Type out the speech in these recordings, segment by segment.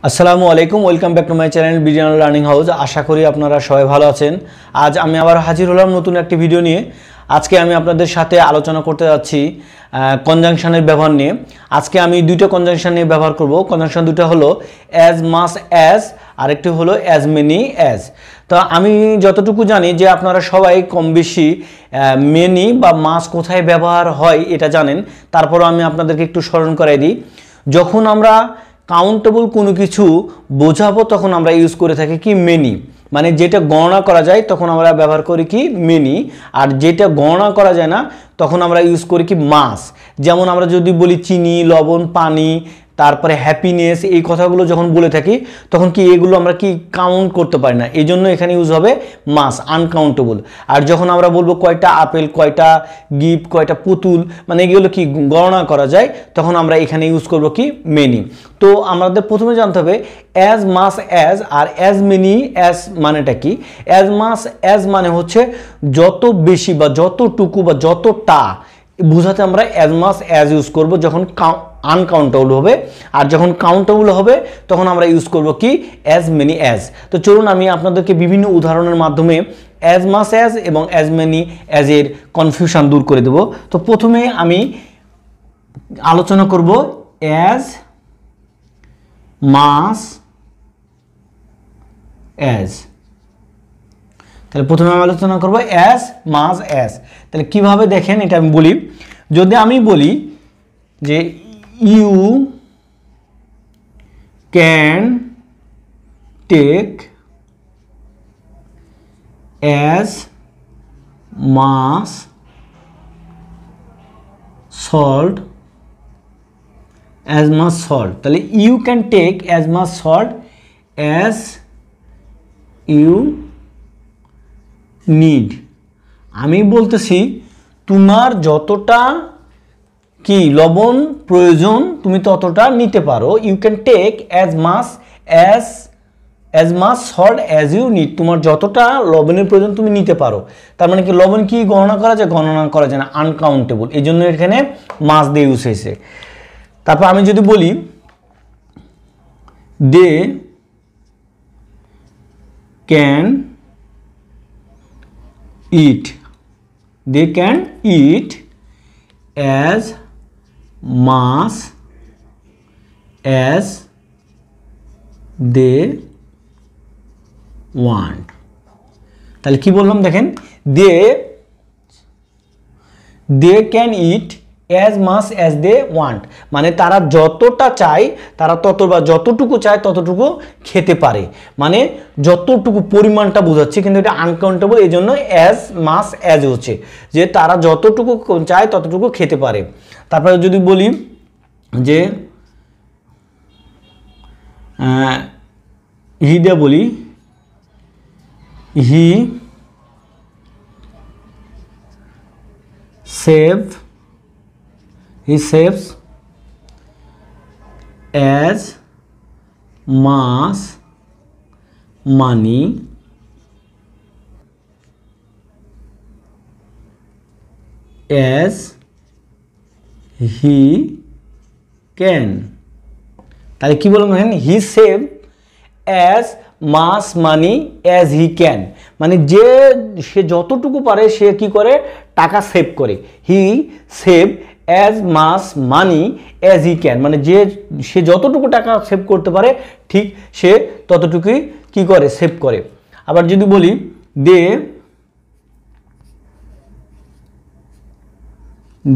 আসসালামু আলাইকুম, welcome back to my channel BDN learning house. আশা করি আপনারা সবাই ভালো আছেন। আজ আমি আবার হাজির হলাম নতুন একটি ভিডিও নিয়ে। আজকে আমি আপনাদের সাথে আলোচনা করতে যাচ্ছি কনজাংশনের ব্যবহার নিয়ে। আজকে আমি দুইটা কনজাংশন নিয়ে ব্যবহার করব। কনজাংশন দুটো হলো অ্যাজ মাস অ্যাজ, আরেকটি হলো অ্যাজ মেনি অ্যাজ। তো আমি যতটুকু জানি যে আপনারা সবাই কম বেশি মেনি বা মাস কোথায় ব্যবহার হয় এটা জানেন। তারপরও আমি আপনাদেরকে একটু স্মরণ করাই দিই। যখন আমরা কাউন্টেবল কোনো কিছু বোঝাবো তখন আমরা ইউজ করে থাকি কি মেনি, মানে যেটা গণনা করা যায় তখন আমরা ব্যবহার করি কি মেনি, আর যেটা গণনা করা যায় না তখন আমরা ইউজ করি কি মাস। যেমন আমরা যদি বলি চিনি, লবণ, পানি, তারপরে হ্যাপিনেস, এই কথাগুলো যখন বলে থাকি তখন কি এগুলো আমরা কি কাউন্ট করতে পারি না, এই জন্য এখানে ইউজ হবে মাস, আনকাউন্টেবল। আর যখন আমরা বলবো কয়টা আপেল, কয়টা গিফট, কয়টা পুতুল, মানে এগুলো কি গণনা করা যায়, তখন আমরা এখানে ইউজ করব কি মেনি। তো আমাদের প্রথমে জানতে হবে অ্যাজ মাস অ্যাজ আর অ্যাজ মেনি অ্যাজ মানেটা কি। অ্যাজ মাস অ্যাজ মানে হচ্ছে যত বেশি বা যতটুকু বা যতটা বুঝাতে আমরা অ্যাজ মাস অ্যাজ ইউজ করব যখন আনকাউন্টেবল হবে। আর যখন কাউন্টেবল হবে তখন আমরা ইউজ করব কি অ্যাজ মেনি অ্যাজ। তো চলুন আমি আপনাদেরকে বিভিন্ন উদাহরণের মাধ্যমে অ্যাজ মাস অ্যাজ এবং অ্যাজ মেনি অ্যাজ এর কনফিউশন দূর করে দেব। তো প্রথমে আমি আলোচনা করব অ্যাজ মাস অ্যাজ। তাহলে প্রথমে আমি আলোচনা করব অ্যাজ মাস অ্যাজ। তাহলে কিভাবে দেখেন এটা আমি বলি। যদি আমি বলি যে you can take as much salt as much salt, তাহলে you can take as much salt as you need. আমি বলতেছি তোমার যতটা কি লবণ প্রয়োজন তুমি ততটা নিতে পারো। You can take as much salt as you need, তোমার যতটা লবণের প্রয়োজন তুমি নিতে পারো। তার মানে কি লবণ কি গণনা করা যায়? গণনা করা যায় না, আনকাউন্টেবল, এই জন্য এখানে মাস দিয়ে ইউজ হয়েছে। তারপর আমি যদি বলি they can eat, they can eat as much as they want। তাহলে কি বললাম দেখেন, they can eat as much as they want, মানে তারা যতটা চায় তারা যতটুকু চায় ততটুকু খেতে পারে, মানে যতটুকু পরিমাণটা বোঝাচ্ছে, কিন্তু এটা আনকাউন্টেবল, এই জন্য অ্যাজ মাস অ্যাজ হচ্ছে যে তারা যতটুকু চায় ততটুকু খেতে পারে। তারপরে যদি বলি যে হি দিয়ে বলি হি saves as much money as he can। তাহলে কি বললাম দেখেন, he save as much money as he can, মানে সে যতটুকু পারে সে কি করে টাকা সেভ করে। He save as much money as he can, মানে সে যতটুকু টাকা সেভ করতে পারে ঠিক সে ততটুকুই কি করে সেভ করে। আবার যদি বলি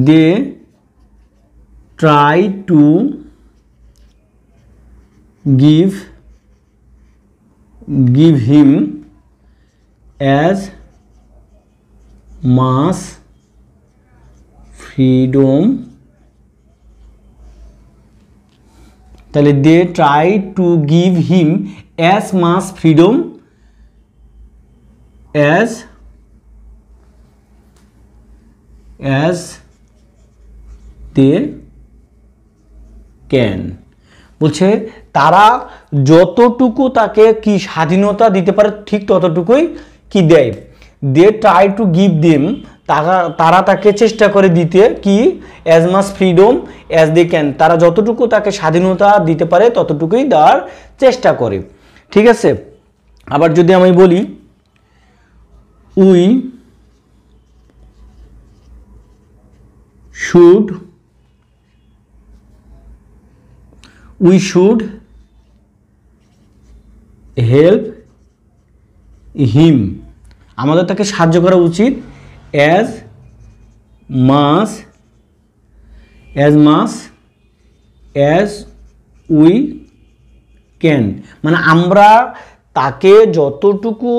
they try to give him as much freedom, তাহলে they try to give him as much freedom as they can, বলছে তারা যতটুকু তাকে কি স্বাধীনতা দিতে পারে ঠিক ততটুকুই কি দেয়। They try to give them, তারা তাকে চেষ্টা করে দিতে কি as much freedom as they can, তারা যতটুকু তাকে স্বাধীনতা দিতে পারে ততটুকুই দেওয়ার চেষ্টা করে। ঠিক আছে, আবার যদি আমি বলি উই শুড হেল্প হিম, আমাদের তাকে সাহায্য করা উচিত as much as we can, মানে আমরা তাকে যতটুকু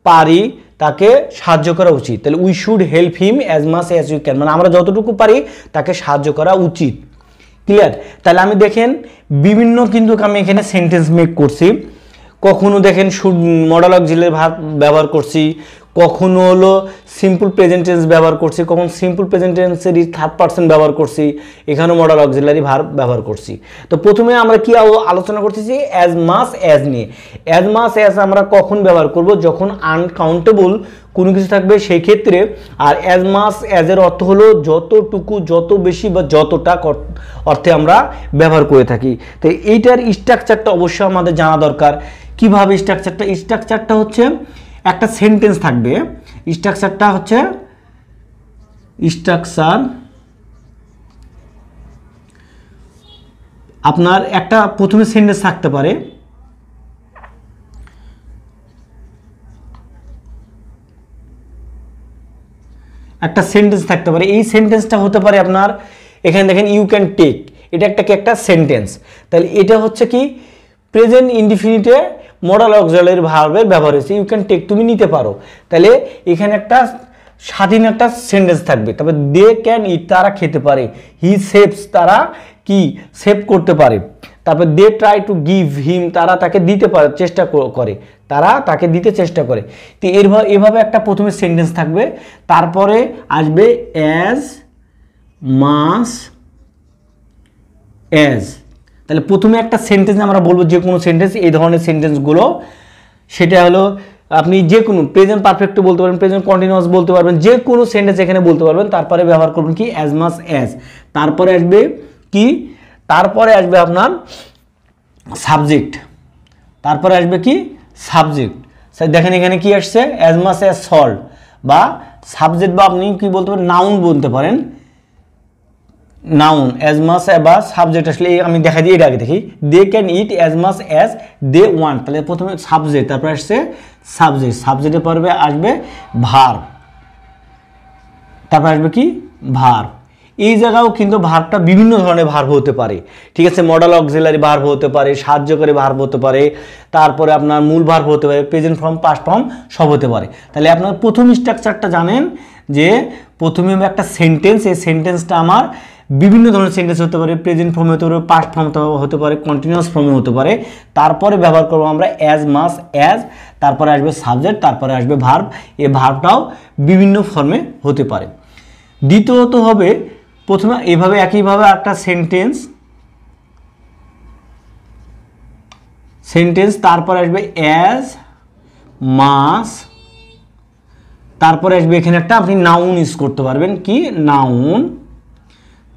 পারি তাকে সাহায্য করা উচিত। তাহলে we should help him as much as we can, মানে আমরা যতটুকু পারি তাকে সাহায্য করা উচিত। ক্লিয়ার? তাহলে আমি দেখেন বিভিন্ন কিন্তু আমি এখানে সেন্টেন্স মেক করছি। কখনো দেখেন শুড মডেল অক্সিলারি ভার্ব ব্যবহার করছি, কখনো হলো সিম্পল প্রেজেন্ট টেন্স ব্যবহার করছি, কখন সিম্পল প্রেজেন্ট টেন্সের থার্ড পারসন ব্যবহার করছি, এখানেও মডেল অক্সিলারি ভার্ব ব্যবহার করছি। তো প্রথমে আমরা কি আলোচনা করতেছি অ্যাজ মাস অ্যাজ নিয়ে। অ্যাজ মাস অ্যাজ আমরা কখন ব্যবহার করব? যখন আনকাউন্টেবল কোনো কিছু থাকবে সেই ক্ষেত্রে। আর অ্যাজ মাস অ্যাজের অর্থ হলো যতটুকু, যত বেশি বা যতটা অর্থে আমরা ব্যবহার করে থাকি। তো এইটার স্ট্রাকচারটা অবশ্যই আমাদের জানা দরকার। কিভাবে স্ট্রাকচারটা হচ্ছে একটা সেন্টেন্স থাকবে। স্ট্রাকচার আপনার একটা প্রথমে সেন্টেন্স থাকতে পারে, এই সেন্টেন্সটা হতে পারে আপনার এখানে দেখেন ইউ ক্যান টেক, এটা একটা সেন্টেন্স। তাহলে এটা হচ্ছে কি প্রেজেন্ট ইনডিফিনিটে মডেল অক্সিলারি ভার্বের ব্যবহার হয়েছে। ইউ ক্যান টেক, তুমি নিতে পারো। তাহলে এখানে একটা স্বাধীন একটা সেন্টেন্স থাকবে। তারপর দে ক্যান ইট, তারা খেতে পারে। হি সেভস, তারা কি সেভ করতে পারে। তারপর they try to give him, তারা তাকে দিতে পারে, চেষ্টা করে, তারা তাকে দিতে চেষ্টা করে। তো এভাবে একটা প্রথমে সেন্টেন্স থাকবে। তারপরে আসবে অ্যাজ মাস অ্যাজ। তাহলে প্রথমে একটা সেন্টেন্স আমরা বলবো, যে কোনো সেন্টেন্স, এই ধরনের সেন্টেন্সগুলো, সেটা হলো আপনি যে কোনো প্রেজেন্ট পারফেক্টও বলতে পারবেন, প্রেজেন্ট কন্টিনিউয়াস বলতে পারবেন, যে কোনো সেন্টেন্স এখানে বলতে পারবেন। তারপরে ব্যবহার করবেন কি অ্যাজ মাস অ্যাজ। তারপরে আসবে কি, তারপরে আসবে আপনার সাবজেক্ট, দেখেন এখানে কি আসছে অ্যাজ মাস অ্যাজ সল্ট, বা সাবজেক্ট, বা আপনি কি বলতে পারেন নাউন বলতে পারেন, নাউন অ্যাজ মাস বা সাবজেক্ট। আসলে আমি দেখা দিই, এটা আগে দেখি। They can eat as much as they want, তাহলে প্রথমে সাবজেক্ট, তারপরে আসছে সাবজেক্টের পরে আসবে ভার্ব, তারপরে আসবে কি ভার্ব। এই জায়গাও কিন্তু ভার্বটা বিভিন্ন ধরনের ভার্ব হতে পারে। ঠিক আছে, মডেল অক্সিলারি ভার্ব হতে পারে, সাহায্যকারী ভার্ব হতে পারে, তারপরে আপনার মূল ভার্ব হতে পারে, প্রেজেন্ট ফর্ম, পাস্ট ফর্ম সব হতে পারে। তাহলে আপনার প্রথম স্ট্রাকচারটা জানেন যে প্রথমে একটা সেন্টেন্স, এই সেন্টেন্সটা আমার বিভিন্ন ধরনের সেন্টেন্স হতে পারে, প্রেজেন্ট ফর্মে হতে পারে, পাস্ট ফর্ম হতে পারে, কন্টিনিউয়াস ফর্মে হতে পারে। তারপরে ব্যবহার করবো আমরা অ্যাজ মাস অ্যাজ, তারপরে আসবে সাবজেক্ট, তারপরে আসবে ভার্ব। এই ভার্বটাও বিভিন্ন ফর্মে হতে পারে। দ্বিতীয়ত হবে প্রথমে এভাবে একইভাবে একটা সেন্টেন্স, তারপরে আসবে অ্যাজ মাস, তারপরে আসবে এখানে একটা আপনি নাউন ইউজ করতে পারবেন, কি নাউন,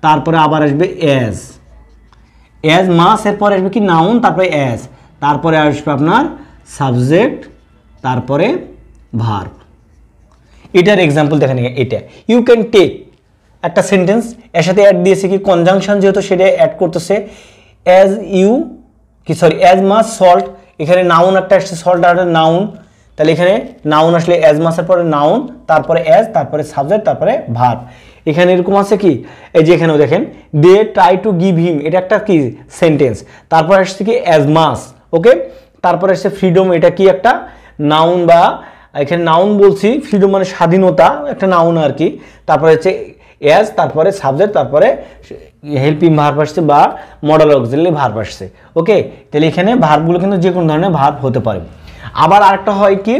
তারপরে আবার আসবে অ্যাজ মাস, এরপরে আসবে কি নাউন, তারপরে অ্যাজ, তারপরে আসবে আপনার সাবজেক্ট, তারপরে ভার্ব। এটার এক্সাম্পল দেখেন, এটা ইউ ক্যান টেক একটা সেন্টেন্স, এর সাথে অ্যাড দিয়েছে কি কনজাংশন, যেহেতু সেটা অ্যাড করতেছে অ্যাজ মাস সল্ট, এখানে নাউন একটা আসছে, সল্ট আর নাউন। তাহলে এখানে নাউন আসলে অ্যাজ মাসের পরে নাউন, তারপরে অ্যাজ, তারপরে সাবজেক্ট, তারপরে ভার্ব। এখানে এরকম আছে কি, এই যে এখানেও দেখেন they try to give him, এটা একটা কি সেন্টেন্স। তারপর আসছে কি অ্যাজ মাস, ওকে। তারপরে আসছে ফ্রিডম, এটা কি একটা নাউন, বা এখানে নাউন বলছি, ফ্রিডম মানে স্বাধীনতা, একটা নাউন আর কি। তারপরে হচ্ছে অ্যাজ, তারপরে সাবজেক্ট, তারপরে হেল্পিং ভার্ব আসছে বা মডেল অক্সিলারি ভার্ব আসছে, ওকে। তাহলে এখানে ভার্বগুলো কিন্তু যে কোনো ধরনের ভার্ব হতে পারে। আবার আরেকটা হয় কি,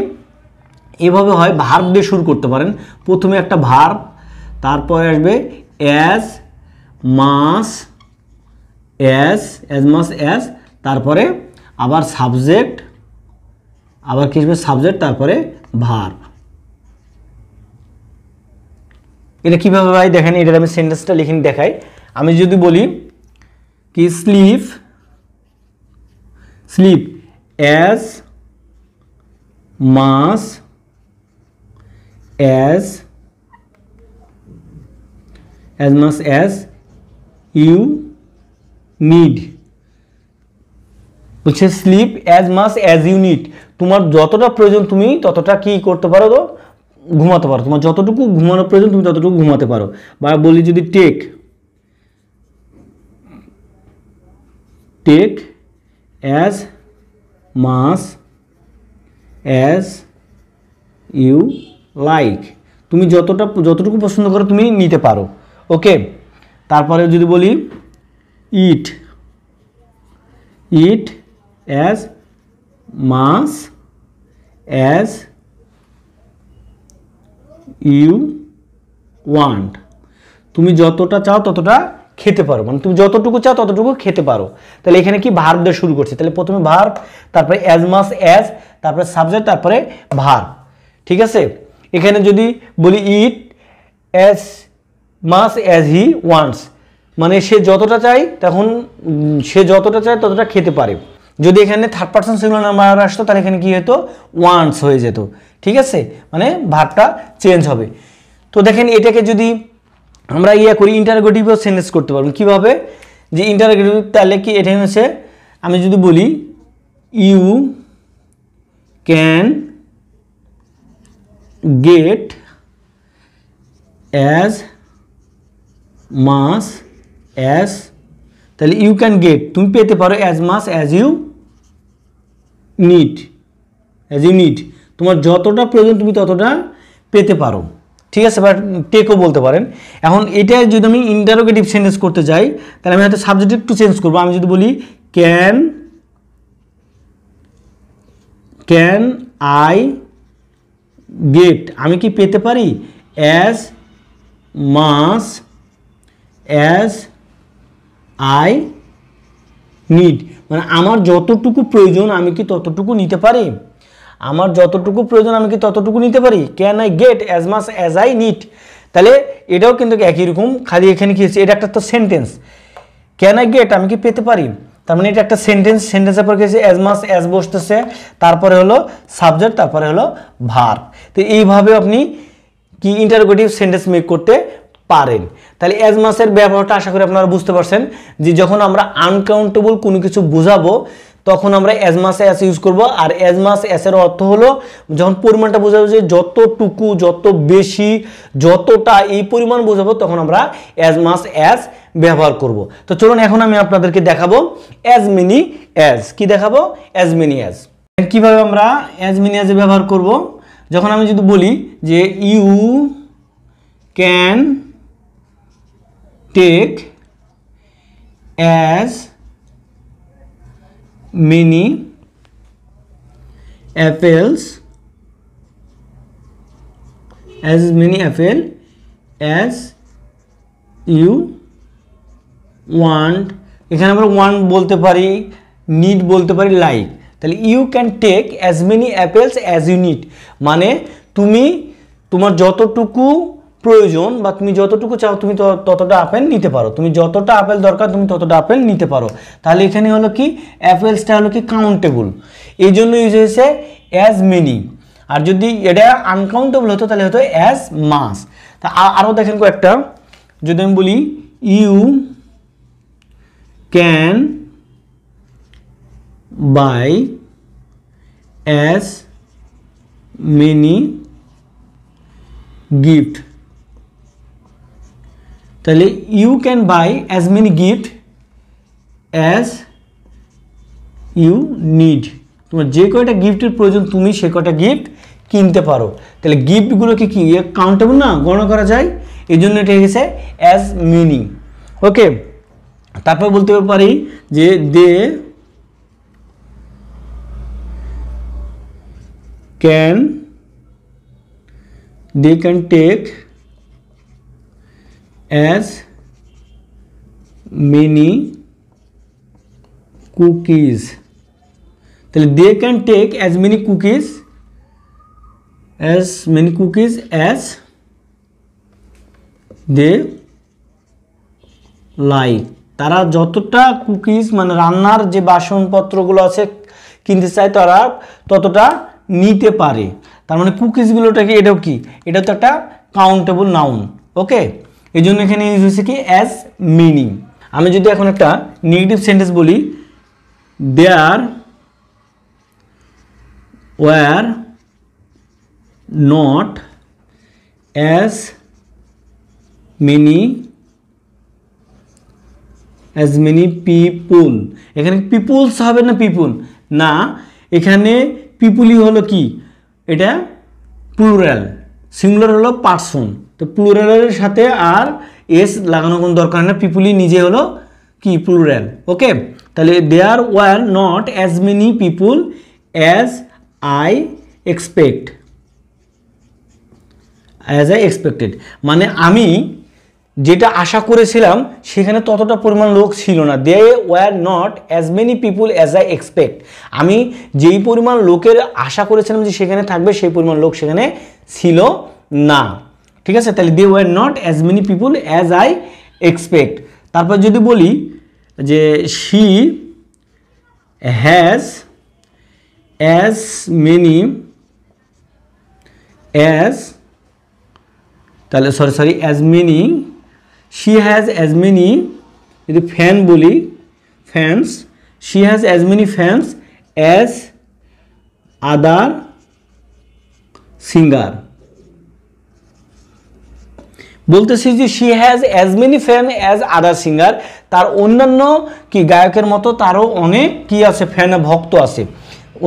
এভাবে হয় ভার্ব দিয়ে শুরু করতে পারেন। প্রথমে একটা ভার্ব, তারপরে আসবে অ্যাজ মাস অ্যাজ, তারপরে আবার সাবজেক্ট, আবার কি আসবে সাবজেক্ট, তারপরে ভার্ব। এটা কিভাবে ভাই দেখেন, এটার আমি সেন্টেন্সটা লিখে দেখাই। আমি যদি বলি কি sleep as much as you need, বলছে sleep as much as you need, তোমার যতটা প্রয়োজন তুমি ততটা কি করতে পারো, তো ঘুমাতে পারো, তোমার যতটুকু ঘুমানোর প্রয়োজন তুমি ততটুকু ঘুমাতে পারো। বা বলি যদি take as much as you like, তুমি যতটুকু পছন্দ করো তুমি নিতে পারো। ওকে, তারপরে যদি বলি eat as much as you want, তুমি যতটা চাও ততটা খেতে পারো, মানে তুমি যতটুকু চাও ততটুকু খেতে পারো। তাহলে এখানে কি ভার্ব দিয়ে শুরু করছে, তাহলে প্রথমে ভার্ব, তারপরে অ্যাজ মাস অ্যাজ, তারপরে সাবজেক্ট, তারপরে ভার্ব। ঠিক আছে, এখানে যদি বলি eat as much as he wants, মানে সে যতটা চায় তখন সে যতটা চায় ততটা খেতে পারে। যদি এখানে থার্ড পারসন সিঙ্গুলার নাম্বার আসতো তাহলে এখানে কি হতো, ওয়ান্টস হয়ে যেত। ঠিক আছে, মানে ভার্বটা চেঞ্জ হবে। তো দেখেন এটাকে যদি আমরা করি ইন্টারোগেটিভও সেন্টেন্স করতে পারবো কিভাবে, যে ইন্টারোগেটিভ তাহলে কি এটা হচ্ছে, আমি যদি বলি you can get as much as, তাহলে ইউ ক্যান গেট তুমি পেতে পারো as much as you need, তোমার যতটা প্রয়োজন তুমি ততটা পেতে পারো। ঠিক আছে, বাট টেকও বলতে পারেন। এখন এটা যদি আমি ইন্টারোগেটিভ সেন্টেন্স করতে যাই তাহলে আমি হয়তো সাবজেক্ট একটু চেঞ্জ করবো। আমি যদি বলি ক্যান আই গেট, আমি কি পেতে পারি as much as I need, মানে আমার যতটুকু প্রয়োজন আমি কি ততটুকু নিতে পারি, আমার যতটুকু প্রয়োজন আমি কি ততটুকু নিতে পারি। Can I get as much as I need, তাহলে এটাও কিন্তু একই রকম, খালি এখানে কি হচ্ছে, এটা একটা তো সেন্টেন্স, ক্যান আই গেট আমি কি পেতে পারি, তার মানে এটা একটা সেন্টেন্সের পর কি হচ্ছে অ্যাজ মাস অ্যাজ বসতেছে, তারপরে হলো সাবজেক্ট, তারপরে হলো ভার্ব। তো এইভাবে আপনি কি ইন্টারোগেটিভ সেন্টেন্স মেক করতে পারেন। তাহলে অ্যাজ মাসের ব্যবহারটা আশা করি আপনারা বুঝতে পারছেন, যে যখন আমরা আনকাউন্টেবল কোনো কিছু বোঝাবো তখন আমরা অ্যাজ মাস অ্যাজ ইউজ করব। আর অ্যাজ মাস অ্যাজের অর্থ হলো যখন পরিমাণটা বোঝাবো, যে যতটুকু, যত বেশি, যতটা, এই পরিমাণ বোঝাবো তখন আমরা অ্যাজ মাস অ্যাজ ব্যবহার করব। তো চলুন এখন আমি আপনাদেরকে দেখাবো অ্যাজ মেনি অ্যাজ, কি দেখাবো, অ্যাজ মেনি অ্যাজ। কিভাবে আমরা অ্যাজ মেনি অ্যাজ ব্যবহার করব, যখন আমি যদি বলি যে you can take as many apples as you want, এখানে আমরা ওয়ান্ট বলতে পারি, নিড বলতে পারি, লাইক। তাহলে you can take as many apples as you need, মানে তুমি তোমার যতটুকু প্রয়োজন বা তুমি যতটুকু চাও তুমি ততটা আপেল নিতে পারো, তুমি যতটা আপেল দরকার তুমি ততটা আপেল নিতে পারো। তাহলে এখানে হলো কি অ্যাপেলসটা হলো কি কাউন্টেবল, এই জন্য ইউজ হয়েছে অ্যাজ মেনি। আর যদি এটা আনকাউন্টেবল হতো তাহলে হতো অ্যাজ মাস। তা আরও দেখেন কয়েকটা, যদি আমি বলি you can buy as many gift, তাহলে you can buy as many gift as you need, তোমার যে কয়টা গিফটের প্রয়োজন তুমি সে কয়টা গিফট কিনতে পারো। তাহলে গিফটগুলোকে কি কাউন্টেবল না, গণনা করা যায়, এই জন্য এটা গেছে অ্যাজ মেনি। ওকে, তারপর বলতে পারি যে they can take as many cookies, তাহলে they can take as many cookies as they like, তারা যতটা কুকিজ মানে রান্নার যে বাসনপত্রগুলো আছে কিনতে চায় তারা ততটা নিতে পারে। তার মানে কুকিজগুলোটাকে, এটাও কি, এটা তো একটা কাউন্টেবল নাউন। ওকে, এই জন্য এখানে ইউজ হয়েছে কি অ্যাজ মেনি। আমি যদি এখন একটা নেগেটিভ সেন্টেন্স বলি, there were not as many people. এখানে পিপুলস হবে না পিপুল না, এখানে পিপুলই হলো কি, এটা প্লুরাল, সিঙ্গুলার হলো পার্সন, তো প্লুরালের সাথে আর এস লাগানো কোনো দরকার না, পিপুলই নিজে হলো কি প্লুরাল। ওকে, তাহলে there were not as many people as I expected, মানে আমি যেটা আশা করেছিলাম সেখানে ততটা পরিমাণ লোক ছিল না। They were not as many people as I expect, আমি যেই পরিমাণ লোকের আশা করেছিলাম যে সেখানে থাকবে সেই পরিমাণ লোক সেখানে ছিল না। ঠিক আছে, তাহলে they were not as many people as I expect. তারপর যদি বলি যে she has as many as, তাহলে sorry as many, she has as many, যদি ফ্যান বলি fans, she has as many fans as other singer. বলতেছি যে she has as many fan as other singer, তার অন্যান্য কি গায়কের মতো তারও অনেক কি আছে, ফ্যান ভক্ত আছে,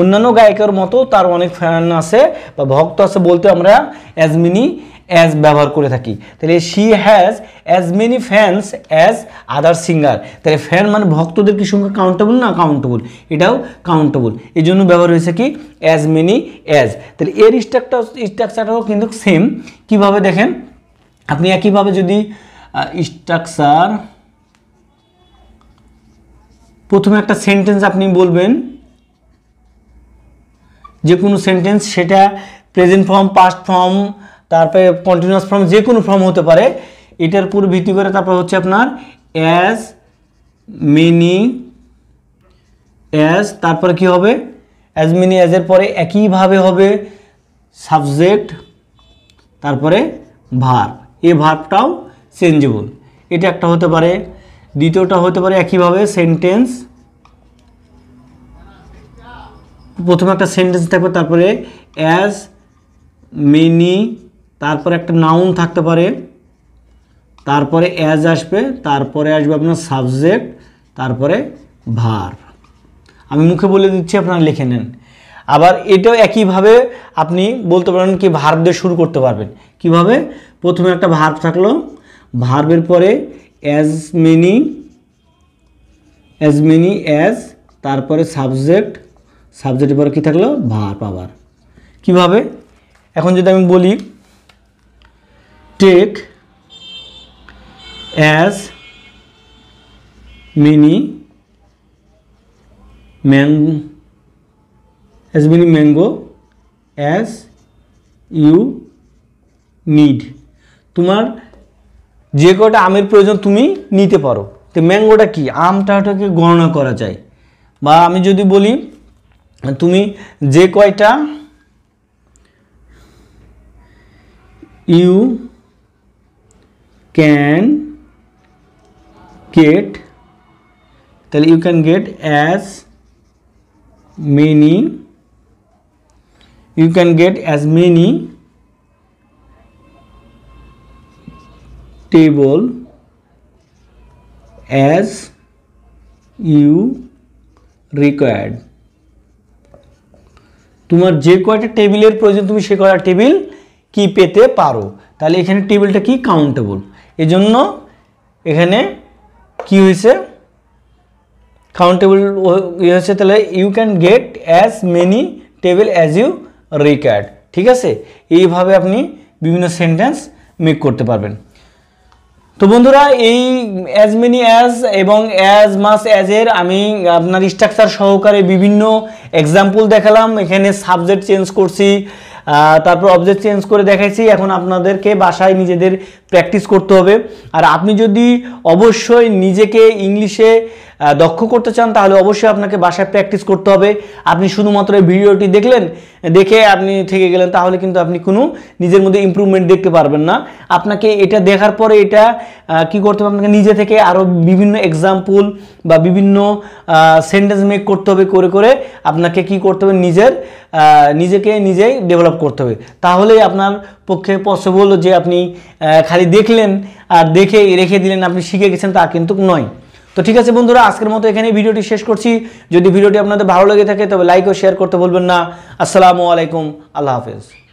অন্যান্য গায়কের মতো তার অনেক ফ্যান আছে বা ভক্ত আছে, বলতে আমরা অ্যাজ মেনি অ্যাজ ব্যবহার করে থাকি। তাহলে she has as many fans as other singer, তাহলে ফ্যান মানে ভক্তদের কি সঙ্গে কাউন্টেবল না, কাউন্টেবল, এটাও কাউন্টেবল, এই জন্য ব্যবহার হয়েছে কি অ্যাজ মেনি অ্যাজ। তাহলে এর স্ট্রাকচারটাও কিন্তু সেম। কিভাবে দেখেন, আপনি একইভাবে যদি স্ট্রাকচার, প্রথমে একটা সেন্টেন্স আপনি বলবেন, যে কোনো সেন্টেন্স, সেটা প্রেজেন্ট ফর্ম, পাস্ট ফর্ম, তারপরে কন্টিনিউয়াস ফর্ম, যে কোনো ফর্ম হতে পারে, এটার উপর ভিত্তি করে তারপর হচ্ছে আপনার অ্যাজ মেনি অ্যাজ, তারপরে কি হবে অ্যাজ মেনি অ্যাজের পরে একইভাবে হবে সাবজেক্ট, তারপরে ভার্ব, এই ভার্বটাও চেঞ্জেবল, এটা একটা হতে পারে। দ্বিতীয়টা হতে পারে একইভাবে সেন্টেন্স, প্রথমে একটা সেন্টেন্স থাকবে, তারপরে অ্যাজ মেনি, তারপরে একটা নাউন থাকতে পারে, তারপরে অ্যাজ আসবে, তারপরে আসবে আপনার সাবজেক্ট, তারপরে ভার্ব। আমি মুখে বলে দিচ্ছি, আপনারা লিখে নেন। আবার এটাও একইভাবে আপনি বলতে পারেন কি ভার্ব দিয়ে শুরু করতে পারবেন। কিভাবে, প্রথমে একটা ভার্ব থাকলো, ভার্বের পরে অ্যাজ মেনি অ্যাজ, তারপরে সাবজেক্ট, সাবজেক্টের পরে কী থাকলো ভার্ব। আবার কিভাবে, এখন যদি আমি বলি take as many mango as you need, তোমার যে কটা আমের প্রয়োজন তুমি নিতে পারো। তো ম্যাঙ্গোটা কি, আমটাকে গণনা করা যায়। বা আমি যদি বলি তুমি যে কয়টা ইউ ক্যান গেট, তাহলে you can get as many, you can get as many table as you required, তোমার যে কয়টা টেবিলের প্রয়োজন তুমি সে কয়টা টেবিল কি পেতে পারো। তাহলে এখানে টেবিলটা কি কাউন্টেবল, এজন্য এখানে কি হয়েছে কাউন্টেবল হয়েছে। তাহলে you can get as many table as you required. ঠিক আছে, এইভাবে আপনি বিভিন্ন সেন্টেন্স মেক করতে পারবেন। তো বন্ধুরা, এই অ্যাজ মেনি অ্যাজ এবং অ্যাজ মাস অ্যাজের আমি আপনার স্ট্রাকচার সহকারে বিভিন্ন এক্সাম্পল দেখালাম। এখানে সাবজেক্ট চেঞ্জ করছি, তারপর অবজেক্ট চেঞ্জ করে দেখাইছি। এখন আপনাদেরকে বাসায় নিজেদের প্র্যাকটিস করতে হবে। আর আপনি যদি অবশ্যই নিজেকে ইংলিশে দক্ষ করতে চান তাহলে অবশ্যই আপনাকে বাসায় প্র্যাকটিস করতে হবে। আপনি শুধুমাত্র এই ভিডিওটি দেখলেন, দেখে আপনি থেকে গেলেন, তাহলে কিন্তু আপনি কোনো নিজের মধ্যে ইমপ্রুভমেন্ট দেখতে পারবেন না। আপনাকে এটা দেখার পরে এটা কি করতে হবে, আপনাকে নিজে থেকে আরও বিভিন্ন এক্সাম্পল বা বিভিন্ন সেন্টেন্স মেক করতে হবে, করে করে আপনাকে কি করতে হবে, নিজেকে নিজেই ডেভেলপ করতে হবে। তাহলেই আপনার পক্ষে পসিবল যে আপনি খালি দেখলেন আর দেখে রেখে দিলেন, আপনি শিখে গেছেন, তা কিন্তু নয়। তো ঠিক আছে বন্ধুরা, আজকের মতো এখানে ভিডিওটি শেষ করছি। যদি ভিডিওটি আপনাদের ভালো লেগে থাকে তবে লাইক ও শেয়ার করতে ভুলবেন না। আসসালামু আলাইকুম, আল্লাহ হাফেজ।